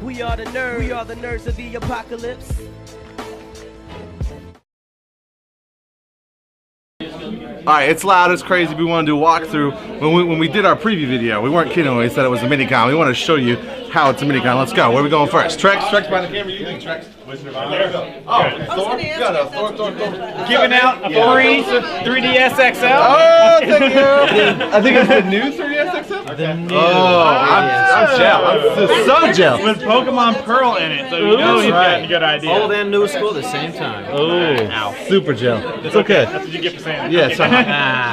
We are the nerds of the apocalypse. Alright, it's loud, it's crazy. We want to do a walkthrough. When we did our preview video, we weren't kidding when we said it was a minicon. We want to show you how it's a minicon. Let's go. Where are we going first? Trex by the camera. You think Trex? There we go. Oh, Thor? Yeah, no, Thor. Giving out a free 3DS XL. Oh, thank you. I think it's the new 3DS XL? The new. Oh, I'm jealous. I'm so jealous. With Pokemon Pearl in it, so you know he's got a good idea. Old and new school at the same time. Oh, super jealous. It's okay. That's what you get for saying that. Yeah,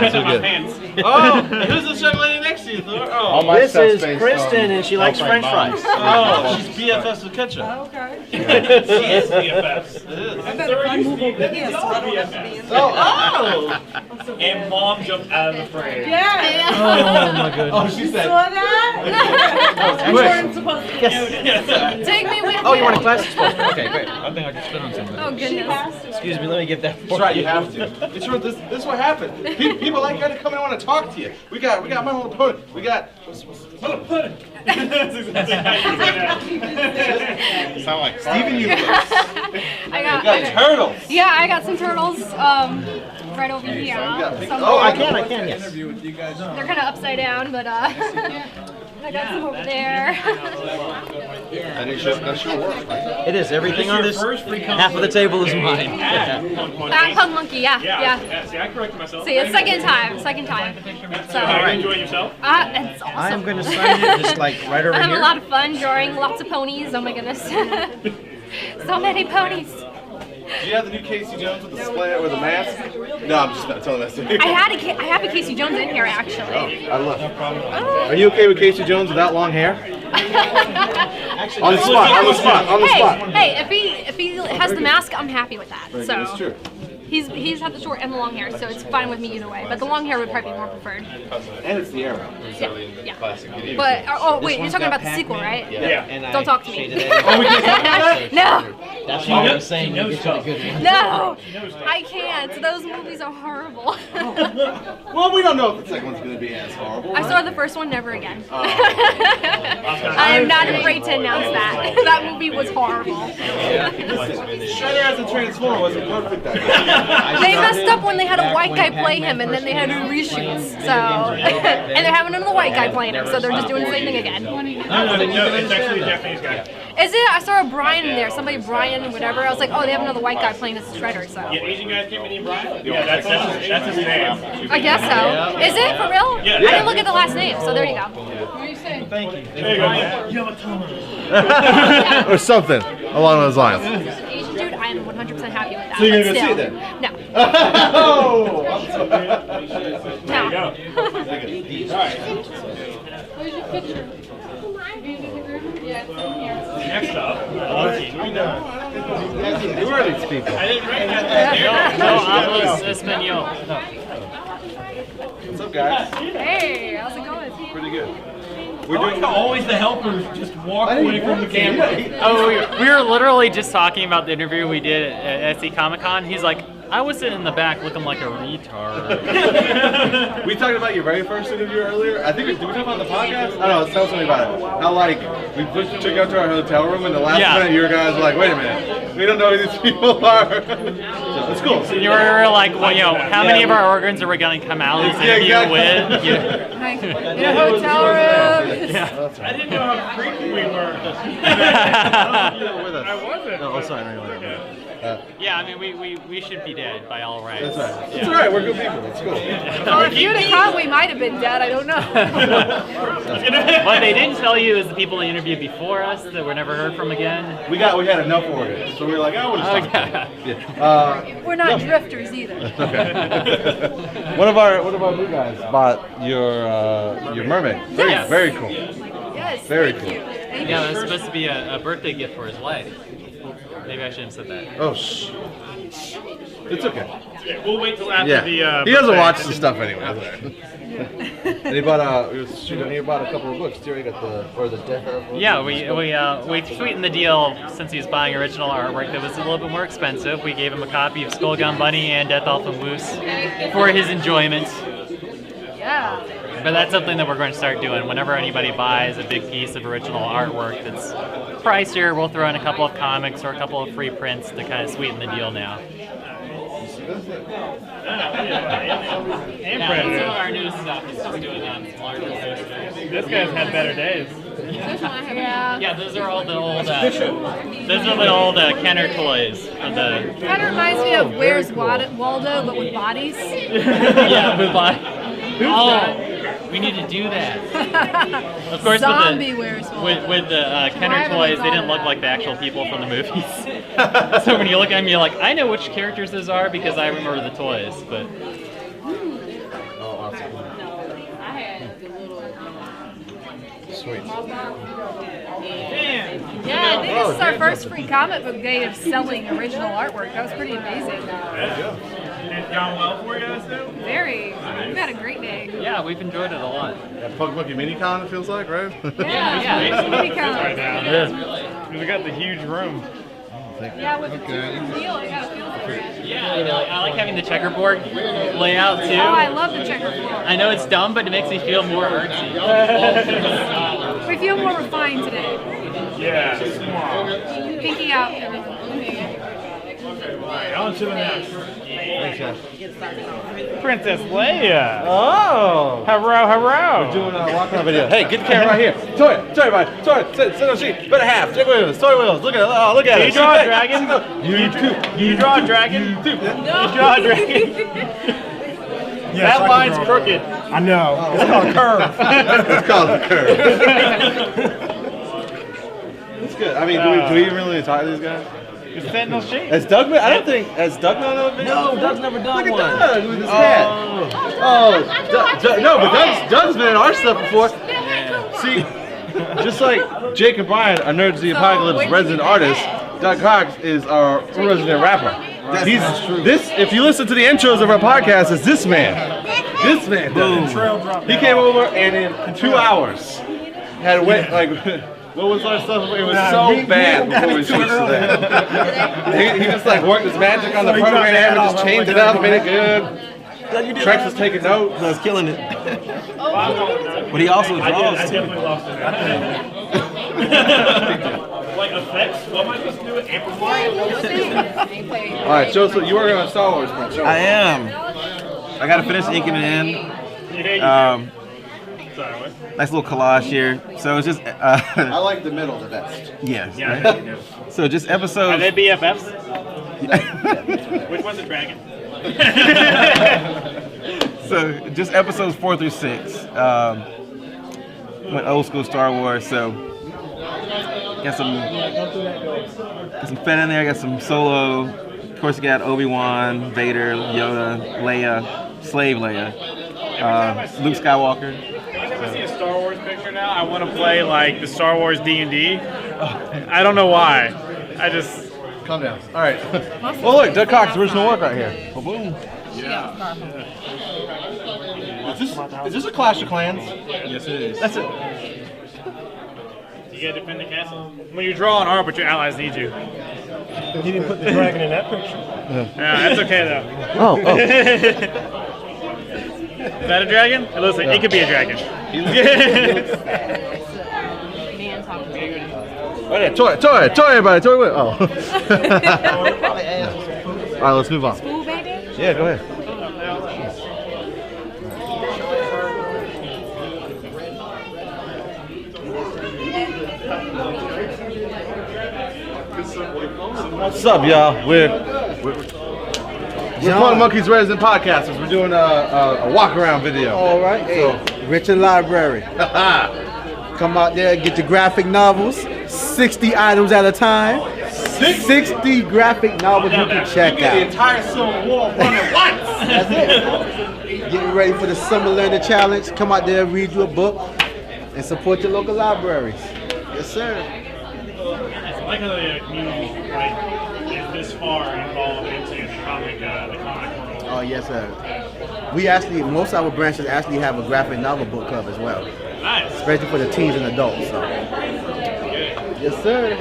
it's so good. Oh, who's this young lady next to you, Thor? Oh, this is Kristen, and she likes French fries. Oh, she's BFFs with ketchup. Okay. She is BFFs. I move over here so I don't have to be in there. Oh! And Mom jumped out of the frame. Yeah. Oh my goodness. Oh, she said. Saw that? You weren't supposed to. Yes. Take me with you. Oh, you want a class? Okay, great. I think I can spit on something. Oh, goodness. Excuse me, let me get that. That's right, you have to. It's true. This is what happened. People like you to come in and want to talk to you. We got My Little Pony. We got Pudding. That's exactly how you say that. sound like Steven Universe. I got turtles. Yeah, I got some turtles right over here. Oh, I can, yes. They're kind of upside down, but I got some over there. And that should work, right? It is. Everything on this, half of the table is mine. Pug monkey, yeah. See, I corrected myself. See, it's second time. So, Are you enjoying yourself? It's awesome. I'm going to sign it just like right over I have here. a lot of fun drawing lots of ponies. Oh my goodness. So many ponies. Do you have the new Casey Jones with the display with the mask? No, I'm just not telling that story. I have a Casey Jones in here actually. I love it. Are you okay with Casey Jones without long hair? On the spot. Hey, if he has the mask, I'm happy with that. So That's true. he's had the short and the long hair, so it's fine with me either way. But the long hair would probably be more preferred. And it's the era. Yeah. But wait, you're talking about the sequel, right? Yeah. Don't talk to me. Oh, we can't. No. That's why I was saying you get you a good one. No, I can't. Those movies are horrible. Well, we don't know if the second one's going to be as horrible. I saw the first one, never again. I am not afraid to announce that. That movie was horrible. Shredder as a Transformer wasn't perfect that day. They messed up when they had a white guy play him, and then they had to do reshoots. So, and they're having another white guy playing him, so they're just doing the same thing again. No, it's actually a Japanese guy. Is it? I saw a Brian in there, somebody Brian or whatever. I was like, oh, they have another white guy playing as Shredder, so. Yeah, Asian guys came in Brian? Yeah, that's his name. I guess so. Is it for real? Yeah. I didn't look at the last name, so there you go. Thank you. There you go. Or something along those lines. Asian dude, I am 100% happy with that. So you're but gonna still, see it then? No. Oh! There you go. Where's your picture? Yeah, it's in here. Next up, Who are these people? I didn't recognize that. Espanol. What's up, guys? Hey, how's it going? Pretty good. We're doing always the helpers just walk away from the camera. Oh, we were literally just talking about the interview we did at SC Comic Con. He's like, I was sitting in the back looking like a retard. We talked about your very first interview earlier. I think did we talk about the podcast? I don't know. Tell something about it. How like we checked out to our hotel room and the last minute you guys were like, wait a minute, we don't know who these people are. So it's cool. So you were like, well, you know, how many of our organs are we going to come out of this interview with? In a hotel room. Yeah. I didn't know how creepy we were. I wasn't. Oh, sorry. Yeah, I mean, we should be dead by all rights. That's right. Yeah. It's all right. We're good people. It's cool. Well, if you'd have come, we might have been dead. I don't know. What they didn't tell you is the people they interviewed before us that were never heard from again. We had enough organs, so we were like, I want to stop. Okay. We're not drifters either. Okay. One of our new guys bought your mermaid. Yes. Very cool. Yes. Very thank cool. you. Thank Yeah, you. it was supposed to be a birthday gift for his wife. Maybe I shouldn't have said that. Oh, it's okay. Yeah, we'll wait till after the. He doesn't birthday. watch the stuff anyway. And he bought a couple of books too. He got the Death Earth. Yeah, we sweetened the deal since he was buying original artwork that was a little bit more expensive. We gave him a copy of Skullgum Bunny and Death Elf and Moose for his enjoyment. Yeah. But that's something that we're going to start doing. Whenever anybody buys a big piece of original artwork that's pricier, we'll throw in a couple of comics or a couple of free prints to kind of sweeten the deal now. Yeah, some of our new stuff is just doing larger posters. This guy's had better days. Yeah. Those are all the old. Those are the old Kenner toys. Kind of reminds me of Where's Waldo, but with bodies. Yeah, with bodies. Oh, we need to do that. Of course, Zombie Where's Waldo. With the Kenner toys, they didn't look like the actual people from the movies. So when you look at them, you're like, I know which characters those are because I remember the toys. But Sweet. Yeah, I think this is our first free comic book day of selling original artwork. That was pretty amazing. It's gone well for you guys too? Very. We've had a great day. yeah, we've enjoyed it a lot. That Pug Monkey Minicon, it feels like, right? Yeah. Pretty Right cool. now. We got the huge room. Yeah, with the feel, I got a feel for it. Yeah, I like having the checkerboard layout too. Oh, I love the checkerboard. I know it's dumb, but it makes me feel more artsy. We feel more refined today. Yeah. Pinky out, everything. Alright, on to the next. Princess Leia. Oh! Hello, hello. We're doing a walk-around video. Hey, get the camera right here. Toy, buddy. Toy, sit on the sheet. Better half. Toy wheels. Look at it. Oh, look at it. You draw a dragon? You draw a dragon? You draw a dragon? That line's crooked. I know. It's called a curve. It's called a curve. It's good. I mean, do we even really talk to these guys? It's Sentinel Sheep. Has Doug been? I don't think. Has Doug done a video? No, Doug's never done Look one. at Doug with his hat. No, but Doug's been in our stuff before. See, just like Jake and Brian are Nerds of the Apocalypse resident artists, Doug Cox is our resident rapper. He's this. If you listen to the intros of our podcast, it's this man. This man. He came over and in 2 hours had went like. What was our stuff? It was so bad before we switched to that. He just like worked his magic on the program and just changed it up, made it good. Trex was taking notes. I was killing it. But he also I draws too. definitely lost it. Like effects? What am I supposed to do with amplifying? All right, Joe. So you working on Star Wars, man? I am. I gotta finish inking it in. Sorry, what? Nice little collage here. So it's just I like the middle the best. yes. Yeah. So just Are episodes. they BFFs? Which one's a dragon? So just episodes 4 through 6. Went old school Star Wars. So got some Fett in there. Got some Solo. Of course, you got Obi-Wan, Vader, Yoda, Leia, Slave Leia, Luke Skywalker. I see a Star Wars picture now. I want to play like the Star Wars D&D. I don't know why. I just Calm down. All right. Well, look, Doug Cox, original work right here. Boom. yeah. Is this a Clash of Clans? Yes, it is. That's it. You gotta defend the castle. When you draw an art, but your allies need you. You didn't put the dragon in that picture. Yeah, that's okay though. Oh. Is that a dragon? It looks like it could be a dragon. Oh yeah, toy, everybody, toy. Oh. All right, let's move on. Cool, baby. Yeah, go ahead. What's up, y'all? We're Punk Monkeys Resident Podcasters. We're doing a walk-around video. All right. Hey, Richard Library. Come out there, get your graphic novels. 60 items at a time. 60 graphic novels you can check The out. entire Civil War running once. That's it. Getting ready for the Summer Learner Challenge. Come out there, read you a book, and support your local libraries. Yes, sir. I like how the community is this far involved into the comic world. Oh, yes, sir. We actually, most of our branches actually have a graphic novel book club as well, Nice. especially for the teens and adults. So. Yes, sir.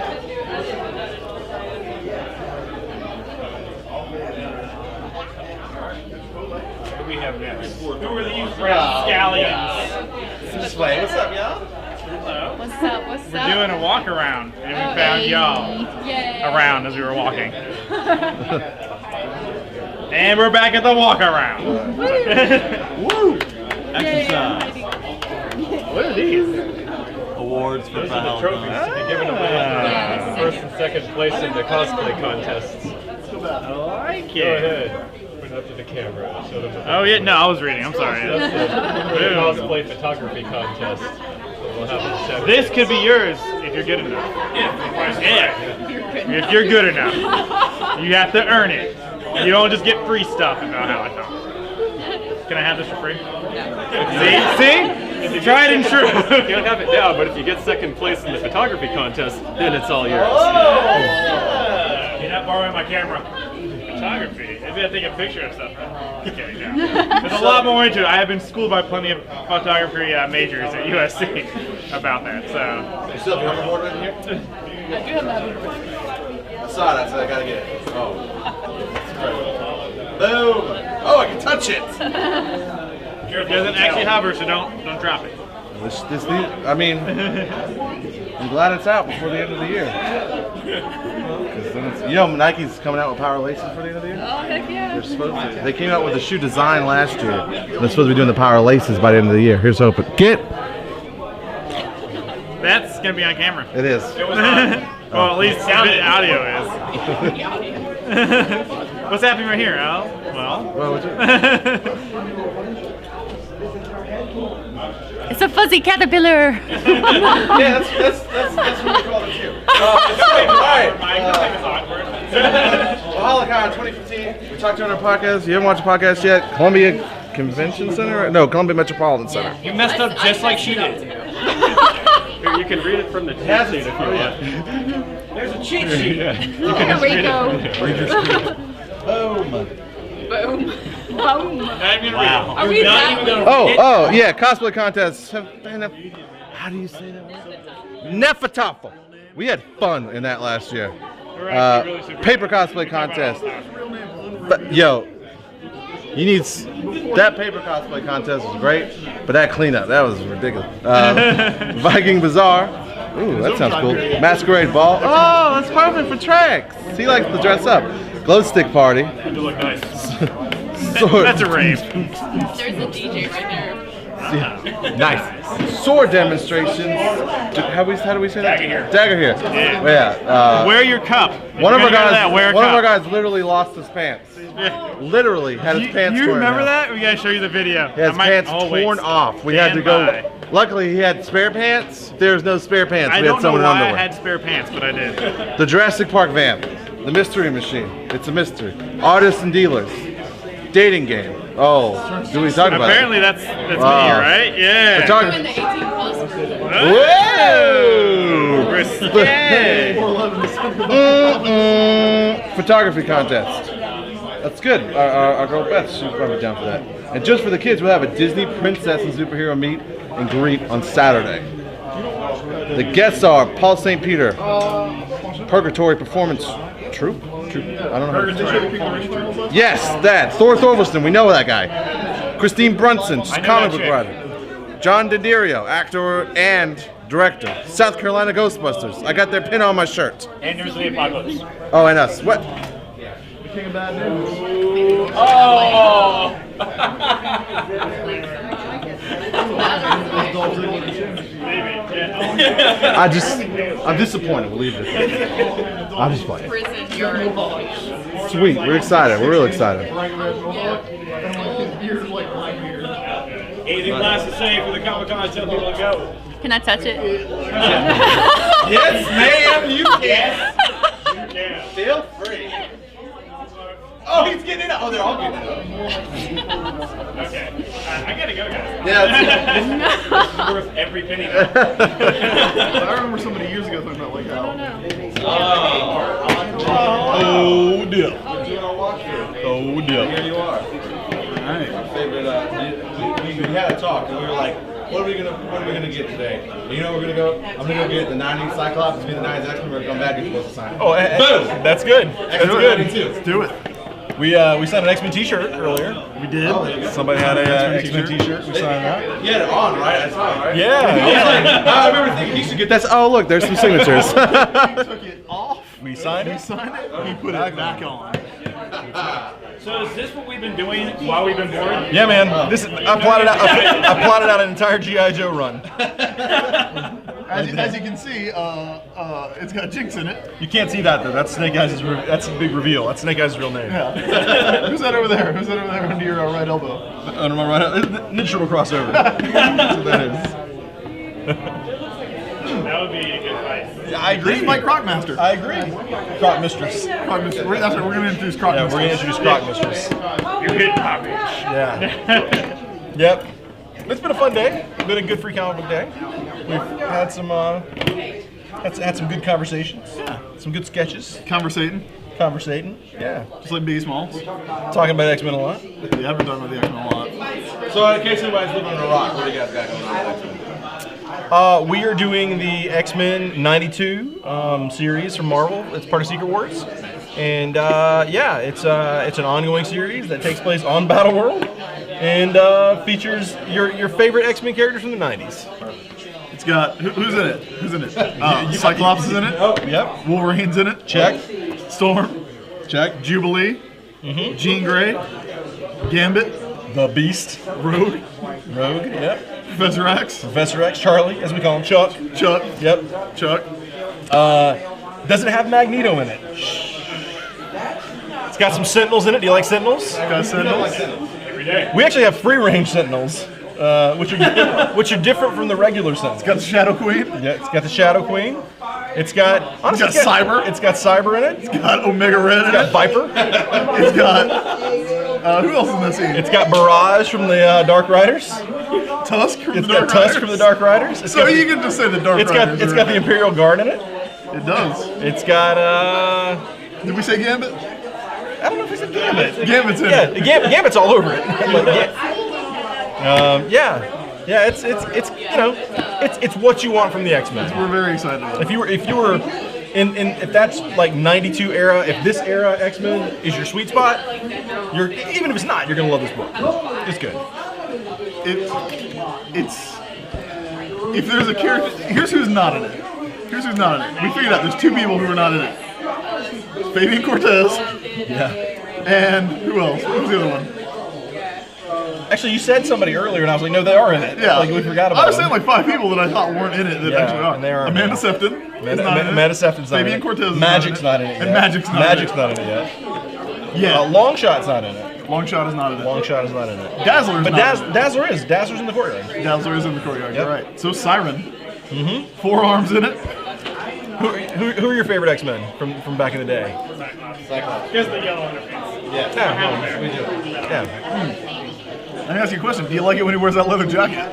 What do we have next? Who are these rapscallions? display. What's up, y'all? What's up? What's up? We're doing a walk around, and we found y'all around as we were walking. And we're back at the walk around. Woo! Exercise. What are these? Awards for Those are the trophies to be given away. First and second place in the cosplay contests. I like it. Go ahead. Put it up to the camera. Show them. Oh yeah, no, I was reading. I'm sorry. That's the cosplay photography contest. We'll have this could be yours if you're good enough. Yeah. If you're good enough, you have to earn it. You don't just get free stuff. About how I thought. Can I have this for free? See? Try it and true. You can't have it now, but if you get second place in the photography contest, then it's all yours. You're not borrowing my camera. Photography. Maybe I take a picture of stuff. Okay, no. There's a lot more into it. I have been schooled by plenty of photography majors at USC about that. So. You still have your hoverboard in here? I do have that. I saw that, so I gotta get it. Oh. Boom! Oh, I can touch it! It doesn't actually hover, so don't drop it. I mean, I'm glad it's out before the end of the year. Then it's, you know, Nike's coming out with power laces for the end of the year? Oh, heck yeah. They're supposed to. They came out with the shoe design last year. They're supposed to be doing the power laces by the end of the year. Here's hoping. That's going to be on camera. It is. Well, at least audio is. What's happening right here, Al? Well, It's a fuzzy caterpillar. Yeah, that's what we call it too. Alright. Holicon 2015. We talked to on our podcast. You haven't watched the podcast yet? Columbia Convention Center? No, Columbia Metropolitan Center. you messed up just like she did. Here, you can read it from the cheat sheet if you want. There's a cheat sheet. Here we go. Boom. Boom. Boom. Not even gonna read it. Are we not even gonna Oh, yeah, cosplay contests have been how do you say that word? Nefertafel. We had fun in that last year. Paper cosplay contest. But yo, you need that paper cosplay contest was great, but that cleanup, that was ridiculous. Viking Bazaar. Ooh, that sounds cool. Masquerade Ball. Oh, that's perfect for Trax. He likes to dress up. Glow stick party. You look nice. Sword. That's a rave. There's a DJ right there. Nice. Sword demonstrations. How do we say that? Dagger here. Dagger here. Yeah. Wear your cup. One of our guys literally lost his pants. Literally had his pants torn. You remember out. that? We gotta show you the video. He had his pants torn off. We had to go. Luckily, he had spare pants. There's no spare pants. I We had don't know someone in why I underwear. had spare pants, but I did. The Jurassic Park van. The Mystery Machine. It's a mystery. Artists and dealers. Dating game. Oh, do we talk about Apparently it? that's me, right? Yeah. Photography. In the 18 plus. Whoa! Risque. Photography contest. That's good. Our girl Beth, she's probably down for that. And just for the kids, we'll have a Disney princess and superhero meet and greet on Saturday. The guests are Paul St. Peter, Purgatory Performance Troupe. I don't know. Yes, that. Thor Thorvaldson, we know that guy. Christine Brunson, she's a comic book writer. John Didiero, actor and director. South Carolina Ghostbusters. I got their pin on my shirt. And there's the apocalypse. Oh, and us. What? Oh! I'm disappointed. We'll leave it at that. I'm just playing. Prison, you're Sweet. We're excited. We're real excited. Anything last to say for the Comic-Con? Tell people to go. Can I touch it? Yes, ma'am. You can. You can. Feel free. Oh, he's getting it up. Oh, they're all getting it up. Okay. I gotta go, guys. Yeah. This is worth every penny. I remember somebody years ago talking about like how. Oh, dear. Oh, dear. Here you are. Alright. Favorite. We had a talk and we were like, what are we gonna get today? You know, we're gonna go. I'm gonna go get the '90s Cyclops, be the '90s X-Men. We're gonna come back and supposed to sign. Oh, boom! That's good. That's good. Let's do it. We signed an X-Men T-shirt earlier. We did. Somebody had a X-Men T-shirt. We signed that. You had it on, right? I saw it, right? Yeah. I remember thinking you should get that. Oh, look, there's some signatures. He took it off. We signed it. He signed it. He put it back on. So is this what we've been doing while we've been bored? Yeah, man. I plotted out an entire G.I. Joe run. As you can see, it's got Jinx in it. You can't see that though. That's Snake Eyes'. That's a big reveal. That's Snake Eyes' real name. Yeah. Who's that over there? Who's that over there under your right elbow? Under my right elbow. Ninja Turtle crossover. That's what that is. That would be a good fight. I agree. This is my Croc Master. I agree. Croc Mistress. Croc Mistress. That's right. We're gonna introduce Croc Yeah, Mistress. we're gonna introduce Croc Mistress. You hit topic. Yeah. Yep. It's been a fun day. It's been a good free comic book day. We've had some had some good conversations. Yeah. Some good sketches. Conversating. Yeah. Just like Biggie Smalls. Talking about X-Men a lot. Yeah, I've been talking about the X-Men a lot. So in case anybody's living under a rock, what do you guys got going on with X-Men? We are doing the X-Men 92 series from Marvel. It's part of Secret Wars. And yeah, it's an ongoing series that takes place on Battle World and features your favorite X-Men characters from the 90s. It's got who's in it? Who's in it? Cyclops is in it. Oh, yep. Wolverine's in it. Check. Storm. Check. Jubilee. Jean Grey. Gambit. The Beast. Rogue. Yep. Professor X. Professor X. Charlie, as we call him. Chuck. Yep. Chuck. Doesn't have Magneto in it. It's got some Sentinels in it. Do you like Sentinels? Got Sentinels. Every day. We actually have free-range Sentinels, which are different from the regular Sentinels. Got the Shadow Queen. Yeah, it's got the Shadow Queen. It's got honestly, Cyber. It's got Cyber in it. It's got Omega Red in It's got it. Viper. It's got who else is in this scene? It's got Barrage from the Dark Riders. Tusk from It's the got Dark Tusk Riders. from the Dark Riders. It's So got, you can just say the Dark it's Riders. got the Imperial Guard in it. It does. It's got Did we say Gambit? I don't know if it's a Gambit. Gambit's in Yeah, it. Gambit's all over it. Yeah. It's you know it's what you want from the X-Men. We're very excited about it. If you were if that's like 92 era, if this era X-Men is your sweet spot, even if it's not, you're gonna love this book. It's good. It's if there's a character, here's who's not in it. We figured out there's two people who are not in it. Fabian Cortez. Yeah. And who else? Who's the other one? Actually, you said somebody earlier, and I was like, no, they are in it. Yeah. Like we forgot about I was them. saying like 5 people that I thought weren't in it that actually are. and they are. Amanda Sefton. Amanda Sefton's not in it. Fabian Cortez is Magic's not in it yet. And Magic's not not in it yet. Yeah. Longshot's not in it. Longshot is not in it. Longshot is not in it. Dazzler is But not in it. Dazzler is. Dazzler's in the courtyard. Dazzler is in the courtyard. Yep. You're right. So Siren. 4 arms in it. Who are your favorite X-Men from back in the day? Cyclops. Here's the yellow underpants. Yeah, we do. Yeah. Let me ask you a question. Do you like it when he wears that leather jacket?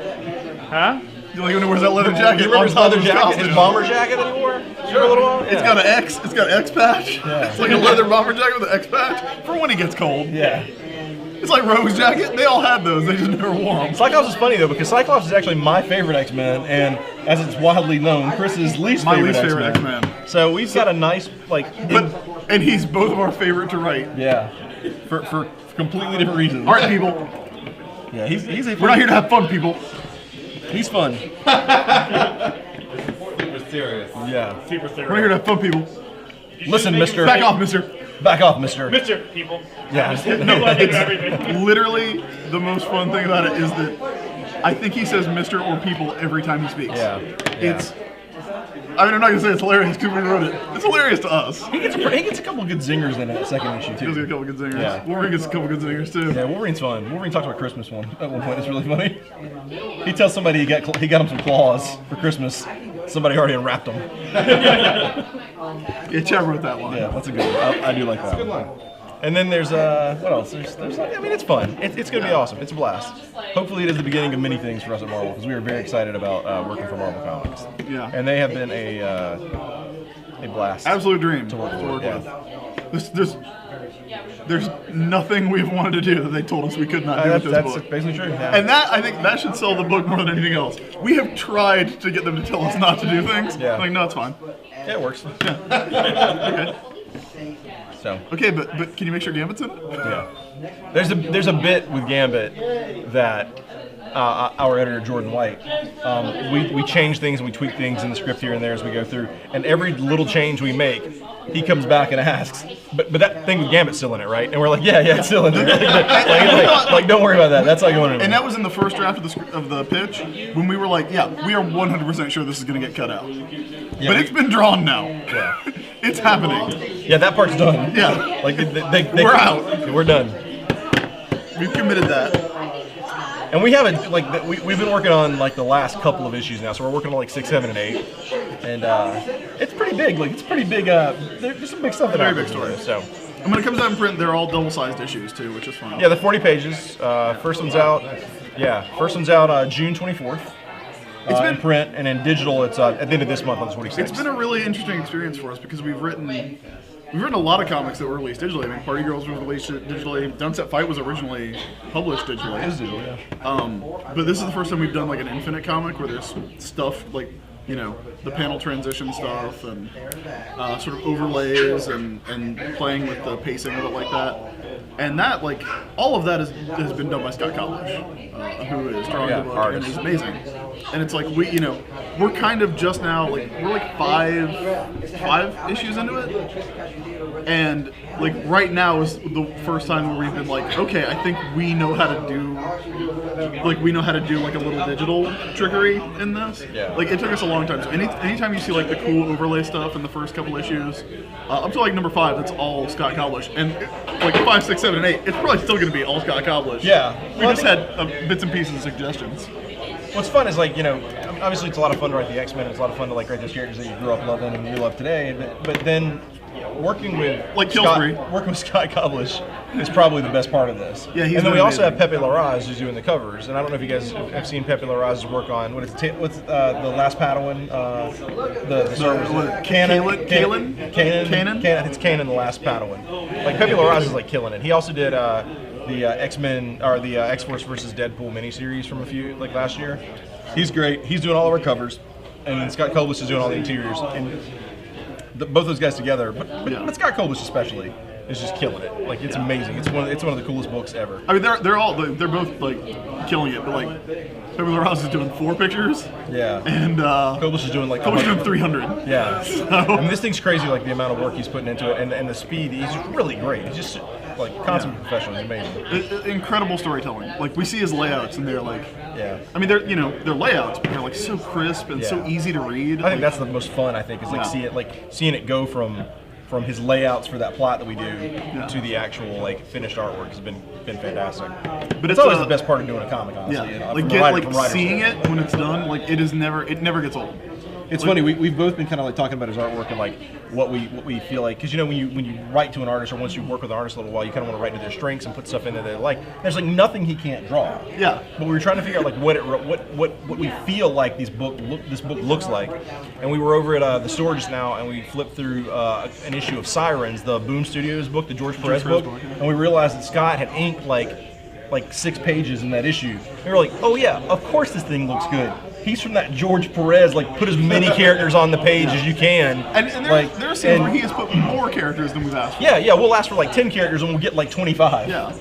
Huh? Do you like it when he wears that leather jacket? You remember his on top leather of jacket, costume? his bomber jacket that he wore? For a little while? It's got an X. It's got an X patch. Yeah. It's like a leather bomber jacket with an X patch for when he gets cold. Yeah. It's like Rogue's jacket. They all had those. They just never wore them. Cyclops is funny though because Cyclops is actually my favorite X-Men, and as it's widely known, Chris's least favorite X-Men. So we've got a nice And he's both of our favorite to write. Yeah. For completely different reasons. Art people. Yeah, he's a We're not here to have fun, people. He's fun. Super serious. Yeah. Super We're not here to have fun, people. Listen, mister. Back off, mister. Back off, mister. Mr. People. Yeah. No, everything. Literally, the most fun thing about it is that I think he says mister or people every time he speaks. Yeah. It's. I mean, I'm not gonna say it's hilarious because we wrote it. It's hilarious to us. He gets a couple good zingers in that second issue He does too. get a couple good zingers. Yeah. Wolverine gets a couple good zingers too. Yeah, Wolverine's fun. Wolverine talks about Christmas at one point. It's really funny. He tells somebody he got him some claws for Christmas. Somebody already unwrapped them. Yeah, Chad wrote that line. Yeah, that's a good one. I do like that. That's a good line. And then there's what else? There's I mean, it's fun. It's gonna be awesome. It's a blast. Hopefully, it is the beginning of many things for us at Marvel because we are very excited about working for Marvel Comics. Yeah. And they have been a blast. Absolute dream to work with. with. There's nothing we've wanted to do that they told us we could not do with this That's book. basically true. Yeah. And that, I think, that should sell the book more than anything else. We have tried to get them to tell us not to do things. Yeah. Like, no, it's fine. Yeah, it works. Okay. So Okay, but can you make sure Gambit's in it? Yeah. There's a bit with Gambit that our editor Jordan White, we change things and we tweak things in the script here and there as we go through, and every little change we make, he comes back and asks, but that thing with Gambit's still in it, right? And we're like, yeah, it's still in there. like, don't worry about that. That's not going in. And that was in the first draft of the pitch when we were like, yeah, we are 100% sure this is going to get cut out. Yeah, but it's been drawn now. Yeah. It's happening. Yeah, that part's done. Yeah. Like we're out. We're done. We've committed that. And we haven't, like, we've been working on, like, the last couple of issues now, so we're working on, like, 6, 7, and 8. And it's pretty big. Like, it's pretty big. There's some big stuff that Very big story. So. And when it comes out in print, they're all double-sized issues, too, which is fun. Yeah, the 40 pages. First one's out, June 24th. It's been in print, and in digital, it's at the end of this month on the 26th. It's been a really interesting experience for us because we've written a lot of comics that were released digitally. I mean, Party Girls was released digitally. Downset Fight was originally published digitally. It is digital, yeah. But this is the first time we've done like an Infinite comic where there's stuff like, you know, the panel transition stuff and sort of overlays and playing with the pacing of it like that. And that, like, all of that has been done by Scott College, who is drawing the book, and he's amazing. And it's like, we're kind of just now, like, we're like five issues into it. And, like, right now is the first time where we've been like, okay, I think we know how to do, like, a little digital trickery in this. Yeah. Like, it took us a long time. So anytime you see, like, the cool overlay stuff in the first couple issues, up to, like, number 5, that's all Scott College. And, like, 5, 6, 7, and 8, it's probably still going to be all Scott College. Yeah. We just had bits and pieces of suggestions. What's fun is, like, obviously it's a lot of fun to write the X-Men. It's a lot of fun to, like, write those characters that you grew up loving and you love today. But then, working with Scott College is probably the best part of this. Yeah, he's and then we also amazing. have Pepe Larraz who's doing the covers. And I don't know if you guys have seen Pepe Larraz's work on what's the Last Padawan? Kanan. It's Kanan, the Last Padawan. Like, Pepe Larraz is like killing it. He also did the X-Men or the X-Force versus Deadpool miniseries from last year. He's great. He's doing all of our covers, and then Scott Koblish is doing all the interiors. And both those guys together, but Scott Koblish especially, is just killing it. Like, it's amazing. It's one of the coolest books ever. I mean, they're both like killing it, but like Pepe Larraz is doing 4 pictures. Yeah. And Koblish is doing like 300. Yeah. So. I mean, this thing's crazy. Like, the amount of work he's putting into it, and the speed. He's really great. He's just like consummate professional. He's amazing. Incredible storytelling. Like, we see his layouts, and they're like, I mean, they're layouts, but they're like so crisp and so easy to read. I think that's the most fun. I think is like seeing it go from his layouts for that plot that we do to the actual like finished artwork has been fantastic. But it's always the best part of doing a comic, honestly. Like seeing it when it's done, like it never gets old. It's funny. We've both been kind of like talking about his artwork and like what we feel like, because when you write to an artist or once you work with an artist a little while, you kind of want to write to their strengths and put stuff in there that they like. There's like nothing he can't draw. Yeah. But we were trying to figure out like what we feel like this book looks like, and we were over at the store just now and we flipped through an issue of Sirens, the Boom Studios book, the George Perez book, and we realized that Scott had inked like 6 pages in that issue. And we were like, oh yeah, of course this thing looks good. He's from that George Perez, like, put as many characters on the page as you can. And there are scenes where he has put more characters than we've asked for. Yeah, we'll ask for like 10 characters and we'll get like 25. Yeah.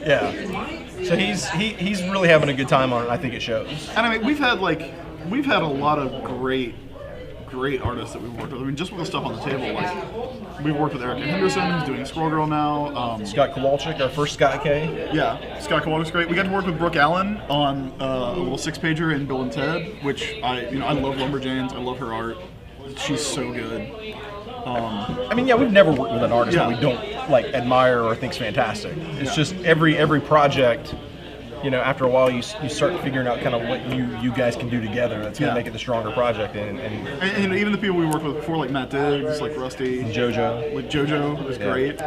So he's really having a good time on it. I think it shows. And I mean, we've had a lot of great artists that we've worked with. I mean, just with the stuff on the table, like we've worked with Erica Henderson, who's doing Squirrel Girl now. Scott Kowalczyk, our first Scott K. Yeah, Scott Kowalczyk's great. We got to work with Brooke Allen on a little 6-pager in Bill and Ted, which I love Lumberjanes. I love her art. She's so good. I mean, we've never worked with an artist that we don't like admire or think's fantastic. It's just every project. After a while, you start figuring out kind of what you guys can do together. That's going to make it the stronger project. And even the people we worked with before, like Matt Diggs, like Rusty, and JoJo. Like JoJo was great.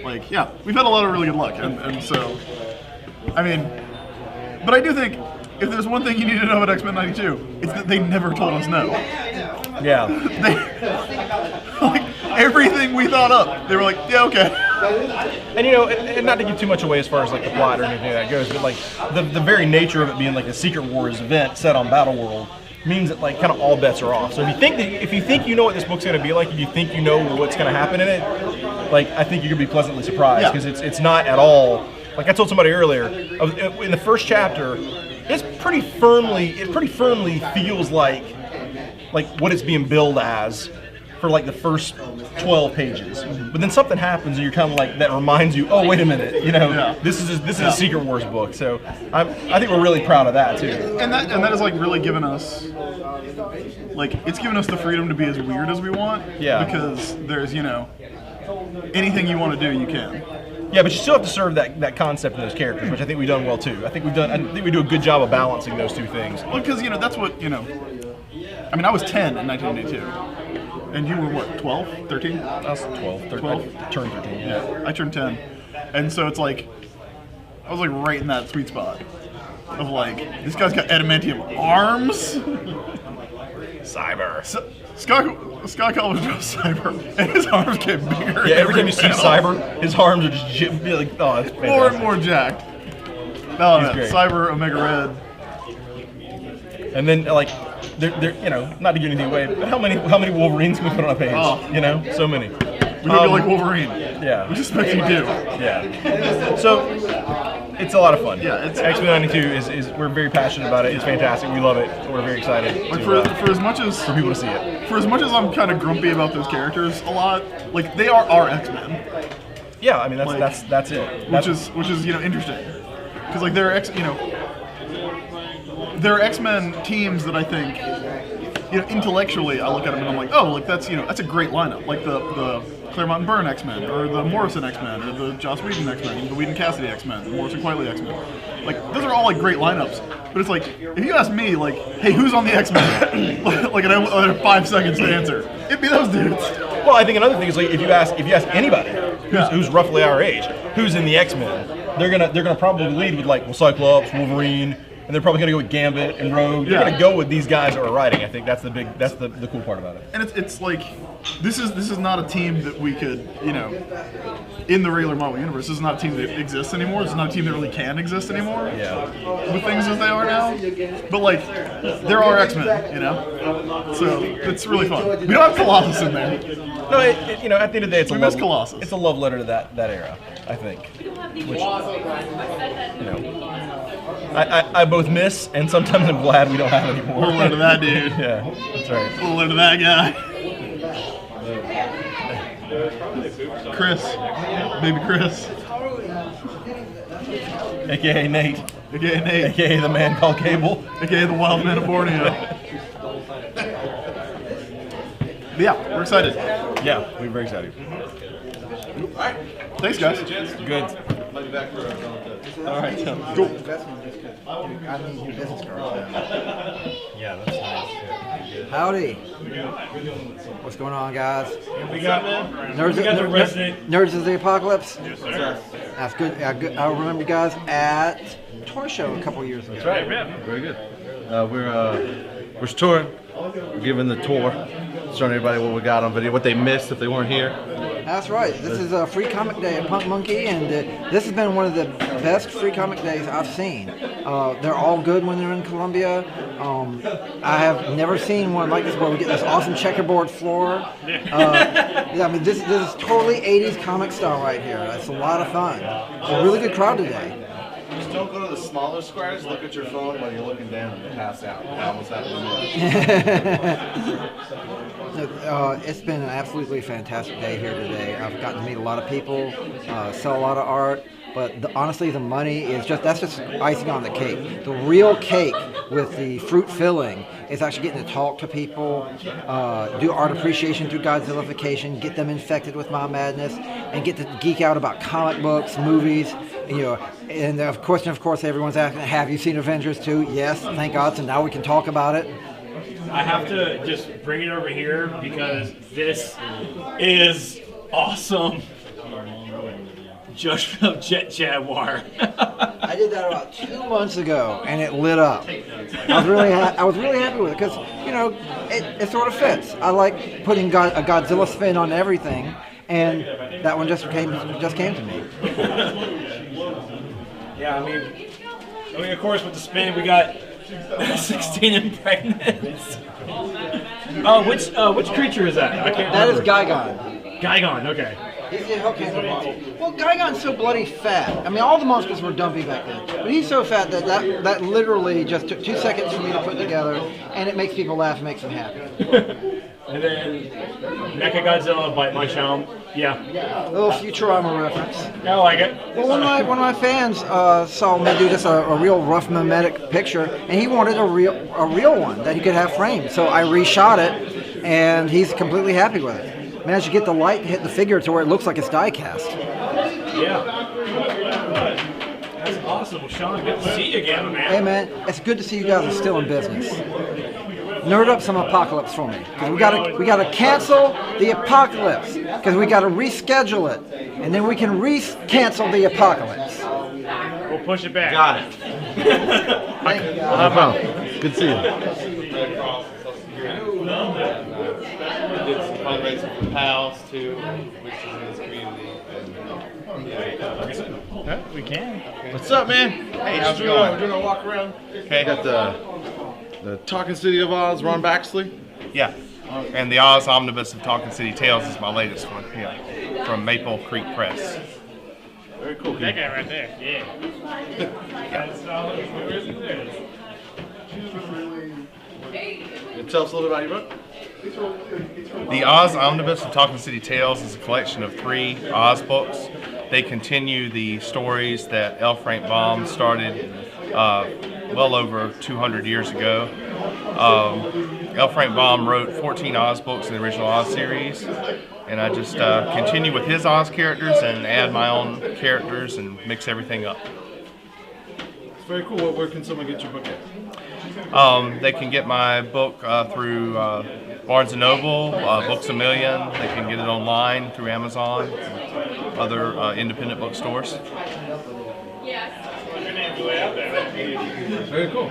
Like, we've had a lot of really good luck, and so, I mean, but I do think if there's one thing you need to know about X-Men '92, it's that they never told us no. Yeah. Like everything we thought up, they were like, yeah, okay. And and not to give too much away as far as like the plot or anything that goes, but like the very nature of it being like a Secret Wars event set on Battle World, means that like kind of all bets are off. So if you think you know what this book's going to be like, if you think you know what's going to happen in it, like I think you're going to be pleasantly surprised because it's not at all. Like I told somebody earlier, in the first chapter, it pretty firmly feels like what it's being billed as for like the first 12 pages. But then something happens and you're kind of like, that reminds you, oh wait a minute, this is a Secret Wars book. So I think we're really proud of that too. And that is like really given us, like it's given us the freedom to be as weird as we want. Yeah. Because there's anything you want to do, you can. Yeah, but you still have to serve that concept and those characters, which I think we've done well too. I think we do a good job of balancing those two things. Well, because that's what I mean, I was 10 in 1982, and you were what, 12, 13? I was 12. 12? I turned 13. Yeah, I turned 10, and so it's like I was like right in that sweet spot of like this guy's got adamantium arms. Cyber. Scott Collins draws Cyber, and his arms get bigger. Yeah, every time you see Cyber, his arms are just like, oh, it's fantastic. More and more jacked. Oh, man. Great. Cyber, Omega Red. And then, like, they're not to give anything away, but how many Wolverines can we put on a page? Oh. So many. We could be like Wolverine. Yeah. We just expect you do. Yeah. So, it's a lot of fun. Yeah, it's X-Men 92 is we're very passionate about it. It's fantastic. We love it. We're very excited like for as much as for people to see it. For as much as I'm kind of grumpy about those characters a lot, like they are our X-Men. Yeah, I mean that's it. Which is interesting because like there are X-Men teams that I think intellectually I look at them and I'm like, oh, like that's a great lineup, like the Claremont and Byrne X-Men, or the Morrison X-Men, or the Joss Whedon X-Men, the Whedon Cassidy X-Men, the Morrison Quitely X-Men. Like those are all like great lineups. But it's like if you ask me, like, hey, who's on the X-Men? like, and I have 5 seconds to answer. It'd be those dudes. Well, I think another thing is like if you ask anybody who's roughly our age, who's in the X-Men, they're gonna probably lead with like Cyclops, Wolverine. And they're probably going to go with Gambit and Rogue. They're going to go with these guys that are writing. I think that's the cool part about it. And it's like this is not a team that we could in the regular Marvel universe. This is not a team that exists anymore. This is not a team that really can exist anymore. Yeah. With things as they are now. But like there are X-Men, so it's really fun. We don't have Colossus in there. No, at the end of the day, it's Colossus. It's a love letter to that era, I think. Which I both miss and sometimes I'm glad we don't have anymore. A little letter to that dude. Yeah, that's right. A little letter to that guy. Chris. Baby Chris. AKA Nate. AKA Nate. AKA the man called Cable. AKA the wild man of Borneo. But yeah, we're excited. Yeah, we're very excited. All right. Thanks, guys. Good. All right. Cool. Yeah, that's nice. Howdy. What's going on, guys? We got Nerds of the Apocalypse? Yes, sir. That's good. I remember you guys at Toy Show a couple years ago. That's right, man. Very good. We're touring. We're giving the tour, showing everybody what we got on video, what they missed if they weren't here. That's right. This is a free comic day at Punk Monkey, and this has been one of the best free comic days I've seen. They're all good when they're in Columbia. I have never seen one like this where we get this awesome checkerboard floor. I mean, this is totally 80s comic style right here. It's a lot of fun. It's a really good crowd today. Just don't go to the smaller squares. Look at your phone while you're looking down and pass out. That almost happened to me. It's been an absolutely fantastic day here today. I've gotten to meet a lot of people, sell a lot of art, but honestly, the money is that's just icing on the cake. The real cake with the fruit filling is actually getting to talk to people, do art appreciation through Godzillafication, get them infected with my madness, and get to geek out about comic books, movies, and of course, everyone's asking, have you seen Avengers 2? Yes, thank God, so now we can talk about it. I have to just bring it over here because this is awesome. Judgment of Jet Jaguar. I did that about 2 months ago, and it lit up. I was really happy with it because it sort of fits. I like putting a Godzilla spin on everything, and that one just came to me. Yeah, I mean, of course, with the spin, we got 16 and pregnant. Oh, which creature is that? I can't That is remember. Gigon. Gigon, okay. He's the hook handle monster. Well, Gigon's so bloody fat. I mean, all the monsters were dumpy back then. But he's so fat that literally just took 2 seconds for me to put together, and it makes people laugh and makes them happy. And then Mechagodzilla, Bite My Chomp. Yeah. A little Futurama reference. I like it. Well, one of my fans saw me do just a real rough mimetic picture, and he wanted a real one that he could have framed. So I reshot it, and he's completely happy with it. Managed to get the light to hit the figure to where it looks like it's die cast. Yeah. That's awesome. Well, Sean, good to see you again, man. Hey man, it's good to see you guys are still in business. Nerd up some apocalypse for me, because we gotta cancel the apocalypse, because we gotta reschedule it, and then we can cancel the apocalypse. We'll push it back. Got it. Thank you guys. No problem. Good to see you. We did some fundraising for pals too, which is in this community. Yeah, we can. What's up, man? Hey, how's it going? We're doing a walk around. Okay. Got the Talking City of Oz, Ron Baxley. Yeah. And the Oz Omnibus of Talking City Tales is my latest one. Yeah. From Maple Creek Press. Very cool. That guy right there. Yeah. Tell us a little bit about your book. The Oz Omnibus of Talking City Tales is a collection of 3 Oz books. They continue the stories that L. Frank Baum started well over 200 years ago. L. Frank Baum wrote 14 Oz books in the original Oz series, and I just continue with his Oz characters and add my own characters and mix everything up. It's very cool. Where can someone get your book at? They can get my book through Barnes & Noble, Books A Million. They can get it online through Amazon, other independent bookstores. Very cool.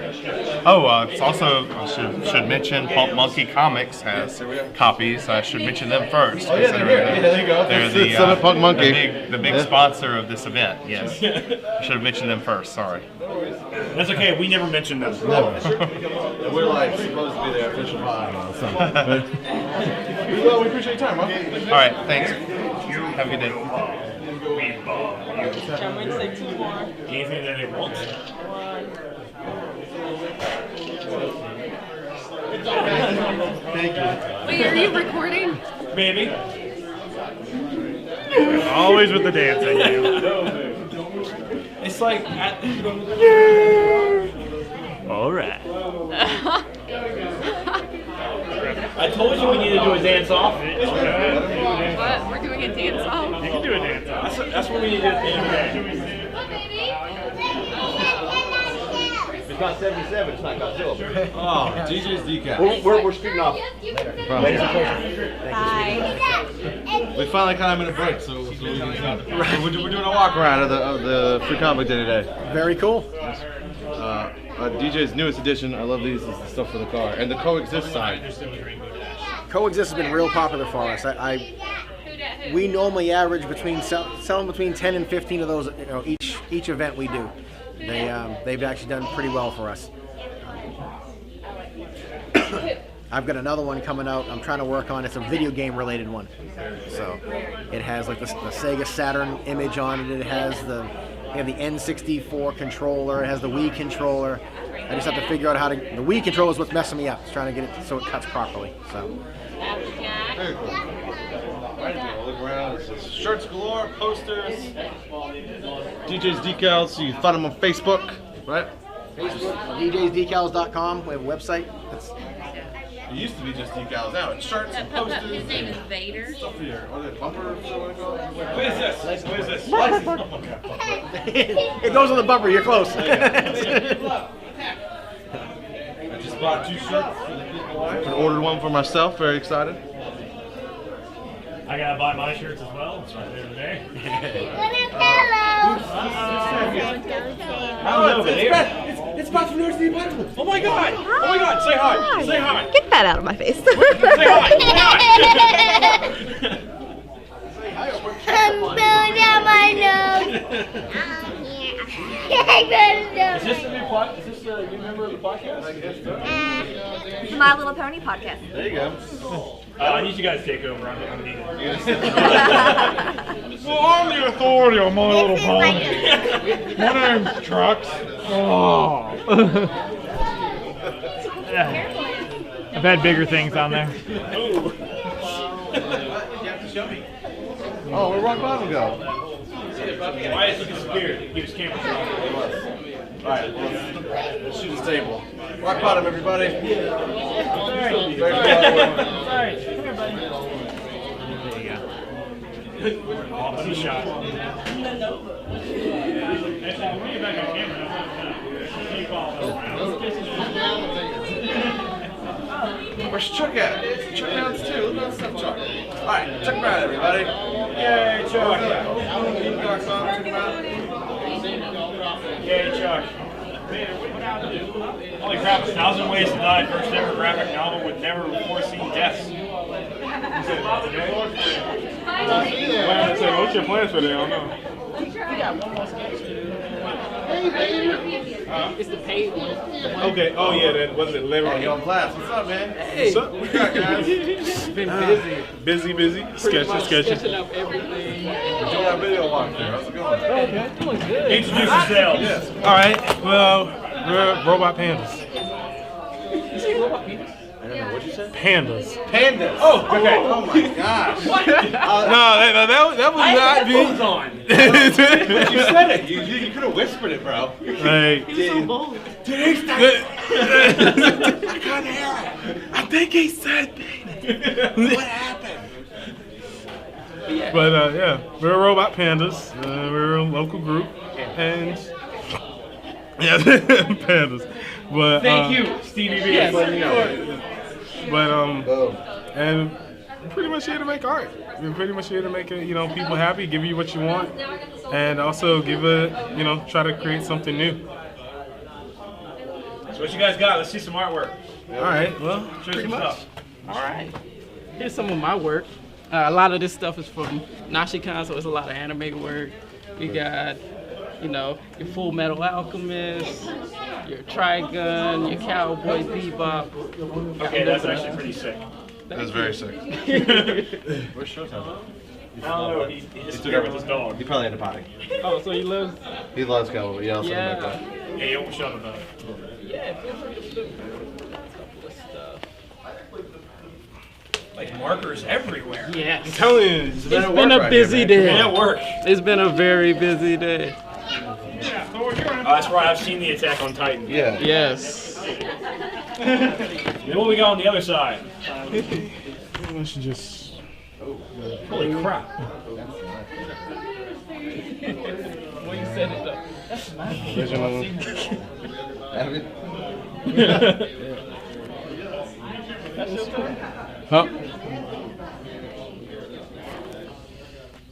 Oh, it's also, I should mention, Pump Monkey Comics has copies. I should mention them first. Oh yeah, they're here. Yeah, there you go. They're the Punk Monkey. the big sponsor of this event. Yes, I should have mentioned them first. Sorry. That's okay. We never mentioned them. And we're like supposed to be there official pie. Well, we appreciate your time, huh? All right, thanks. Have a good day. I'm going to say 2 more. Anything that they want. Thank you. Wait, are you recording? Maybe. Always with the dancing. It's like. All right. I told you we needed to do a dance off. What? We're doing a dance off? You can do a dance off. That's what we need to do. It's not 77, it's not Godzilla. Oh, DJ's decal. We're speaking off. Bye. We finally kind of made a break, so we can we're doing a walk around of the free comic day today. Very cool. DJ's newest edition. I love these. This is the stuff for the car and the Coexist side. Coexist has been real popular for us. We normally average selling between 10 and 15 of those, each event we do. They've actually done pretty well for us. I've got another one coming out. I'm trying to work on. It's a video game related one. So it has like the Sega Saturn image on it. It has the N64 controller. It has the Wii controller. I just have to figure out how to. The Wii controller is what's messing me up. It's trying to get it so it cuts properly. So. Very cool. Look around. It's shirts galore, posters, DJ's decals. So you can find them on Facebook, right? Facebook, DJsDecals.com. We have a website. It used to be just decals. Now it's shirts and posters. His name is Vader. Stuff for your bumper. What is this? What is this? It goes on the bumper. You're close. I just bought 2 shirts for the people. I ordered one for myself. Very excited. I gotta buy my shirts as well. It's right there today. It's Beth from North of the Apocalypse. Oh my god! Oh my god! Say hi! Say hi! Get that out of my face. Say hi! Say hi! I'm blowing down my nose. Is this the new plot? Is this the new member of the podcast? My Little Pony podcast. There you go. I need you guys to take over. I'm needed. Well, I'm the authority on My Little Pony. My name's Trucks. Oh. I've had bigger things on there. Oh, where'd Rock Bottom go? Why is he disappeared? He was camera shot. Alright, let's shoot the table. Rock Bottom, everybody. Sorry. Come here, buddy. There you go. Awesome shot. Where's Chuck at? Chuck Downs too. Look at that stuff, Chuck. Alright, Chuck Brown, everybody. Yay, Chuck. Yay, Chuck. Holy crap, 1,000 Ways to Die, first ever graphic novel with never before seen deaths. What's your plans for today? I don't know. It's the paid one. Okay. Oh yeah. That was it. Hey, yo, class. What's up, man? Hey. What's up? What you got, guys? Been busy. Busy. Sketching. Sketching up everything. We're doing our video walkthrough. How's it going? Okay, doing good. Introduce yourselves. Yes. All right. Well, we're Robot Pandas. You say robot penis? I don't know. What'd you say? Pandas. Pandas. Oh, okay. Oh my gosh. What? No, that would not be. On. You said it. You could have whispered it, bro. Like, He's so bold. I can't hear it. I think he said What happened? But yeah, we're Robot Pandas. We're a local group, and yeah, Pandas. But Thank you, Stevie B. Yes, But and we're pretty much here to make art. We're pretty much here to make it, people happy, give you what you want, and also try to create something new. So what you guys got? Let's see some artwork. All right, well, Show pretty some much. stuff. All right. Here's some of my work. A lot of this stuff is from Nashicon, so it's a lot of anime work. We got, your Full Metal Alchemist, your Trigun, your Cowboy Bebop. Okay, that's actually pretty sick. That was very sick. Where's Showtime? I don't know. He disappeared with his dog. He probably had a potty. Oh, so he lives? He loves Cowboy. Yeah, something like that. Hey, don't shut him up. Yeah, feel free to look. Stuff. Like markers everywhere. Yes. I'm telling you, It's been a busy day. Yeah, work. It's been a very busy day. That's right. I've seen the Attack on Titan. Yeah. Yes. Then what we got on the other side? I should just. Holy crap. Well, you said it though. That's nice. Original. Huh?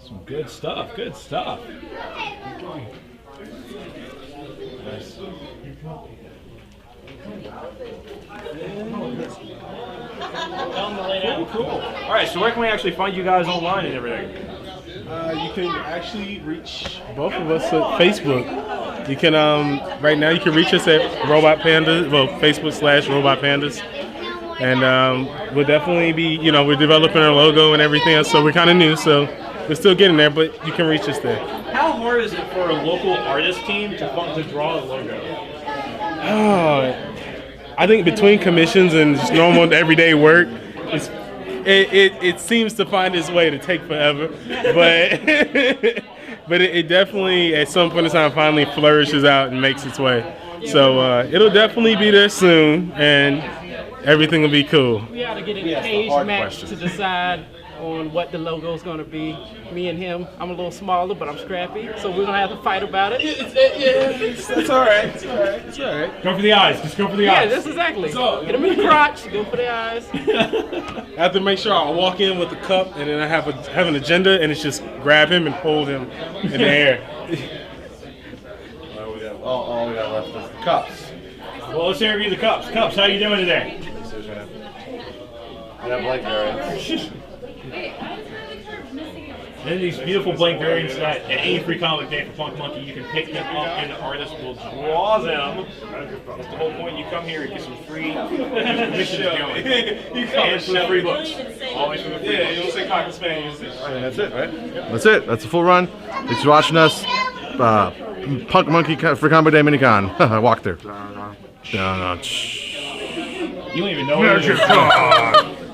Some good stuff. Good stuff. Nice. Cool. All right. So where can we actually find you guys online and everything? You can actually reach both of us at Facebook. You can right now you can reach us at Robot Pandas, Facebook/Robot Pandas, and we'll definitely be we're developing our logo and everything else, so we're kind of new, so we're still getting there, but you can reach us there. How hard is it for a local artist team to draw a logo? Oh, I think between commissions and just normal everyday work, it seems to find its way to take forever, but but it definitely at some point in time finally flourishes out and makes its way. So it'll definitely be there soon, and everything will be cool. We ought to get a cage match to decide on what the logo is going to be. Me and him. I'm a little smaller, but I'm scrappy, so we're gonna have to fight about it. That's all right. It's all right. It's all right. Go for the eyes. Just go for the eyes. Yeah, that's exactly. Get him in the crotch. Go for the eyes. I have to make sure I walk in with the cup, and then I have an agenda, and it's just grab him and hold him in the air. All we got left is the cups. Well, let's interview the cups. Cups, how you doing today? I have Blake there, right? And then these beautiful blank variants that at any free comic day for Punk Monkey, you can pick them up and the artist will draw them. That's the whole point. You come here and get some free commissions going. You come and for the free books. Always for the free books. You don't say cock and spaniel. That's it, right? That's it. That's a full run. Thanks for watching us. Punk Monkey for Comic Day Minicon. Walk through. You don't even know what it is.